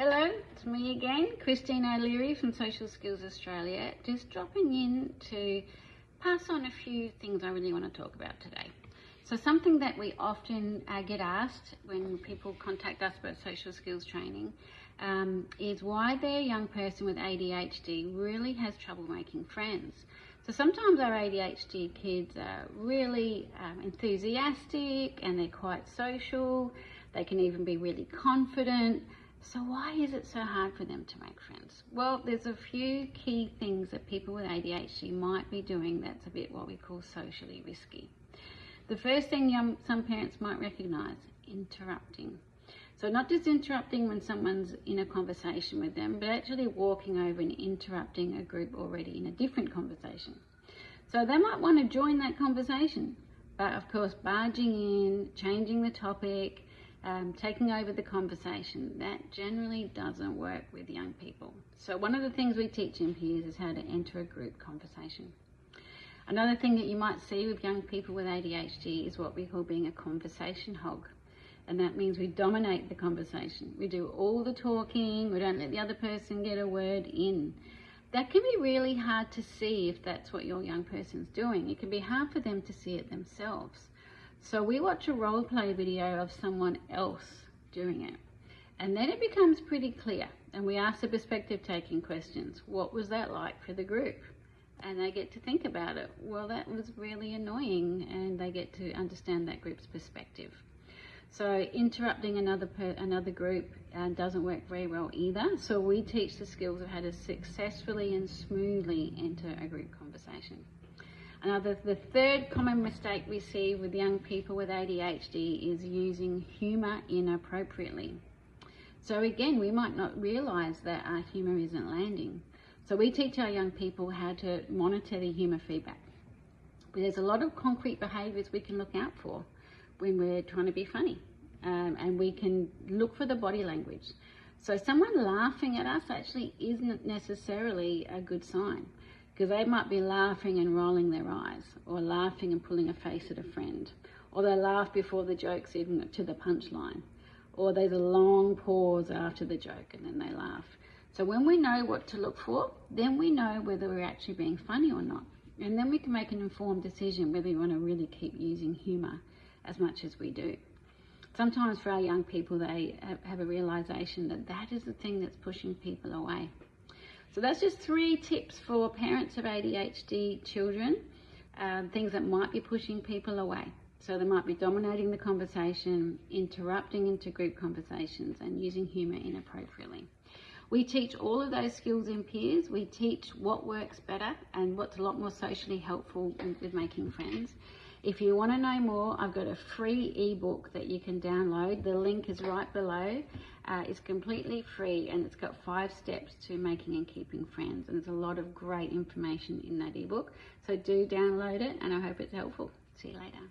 Hello, it's me again, Christine O'Leary from Social Skills Australia, just dropping in to pass on a few things I really want to talk about today. So something that we often get asked when people contact us about social skills training is why their young person with ADHD really has trouble making friends. So sometimes our ADHD kids are really enthusiastic and they're quite social. They can even be really confident. So why is it so hard for them to make friends? Well, there's a few key things that people with ADHD might be doing that's a bit what we call socially risky. The first thing some parents might recognise, interrupting. So not just interrupting when someone's in a conversation with them, but actually walking over and interrupting a group already in a different conversation. So they might want to join that conversation, but of course barging in, changing the topic, taking over the conversation, that generally doesn't work with young people. So one of the things we teach in peers is how to enter a group conversation. Another thing that you might see with young people with ADHD is what we call being a conversation hog. And that means we dominate the conversation. We do all the talking, we don't let the other person get a word in. That can be really hard to see if that's what your young person's doing. It can be hard for them to see it themselves. So we watch a role play video of someone else doing it. And then it becomes pretty clear. And we ask the perspective taking questions. What was that like for the group? And they get to think about it. Well, that was really annoying, and they get to understand that group's perspective. So interrupting another group doesn't work very well either. So we teach the skills of how to successfully and smoothly enter a group conversation. The third common mistake we see with young people with ADHD is using humour inappropriately. So again, we might not realise that our humour isn't landing. So we teach our young people how to monitor the humour feedback. But there's a lot of concrete behaviours we can look out for when we're trying to be funny. And we can look for the body language. So someone laughing at us actually isn't necessarily a good sign, because they might be laughing and rolling their eyes, or laughing and pulling a face at a friend, or they laugh before the joke's even to the punchline, or there's a long pause after the joke and then they laugh. So when we know what to look for, then we know whether we're actually being funny or not. And then we can make an informed decision whether we want to really keep using humour as much as we do. Sometimes for our young people, they have a realisation that that is the thing that's pushing people away. So that's just 3 tips for parents of ADHD children, things that might be pushing people away. So they might be dominating the conversation, interrupting into group conversations, and using humour inappropriately. We teach all of those skills in peers. We teach what works better and what's a lot more socially helpful with making friends. If you want to know more, I've got a free ebook that you can download. The link is right below. It's completely free, and it's got 5 steps to making and keeping friends. And there's a lot of great information in that ebook. So do download it, and I hope it's helpful. See you later.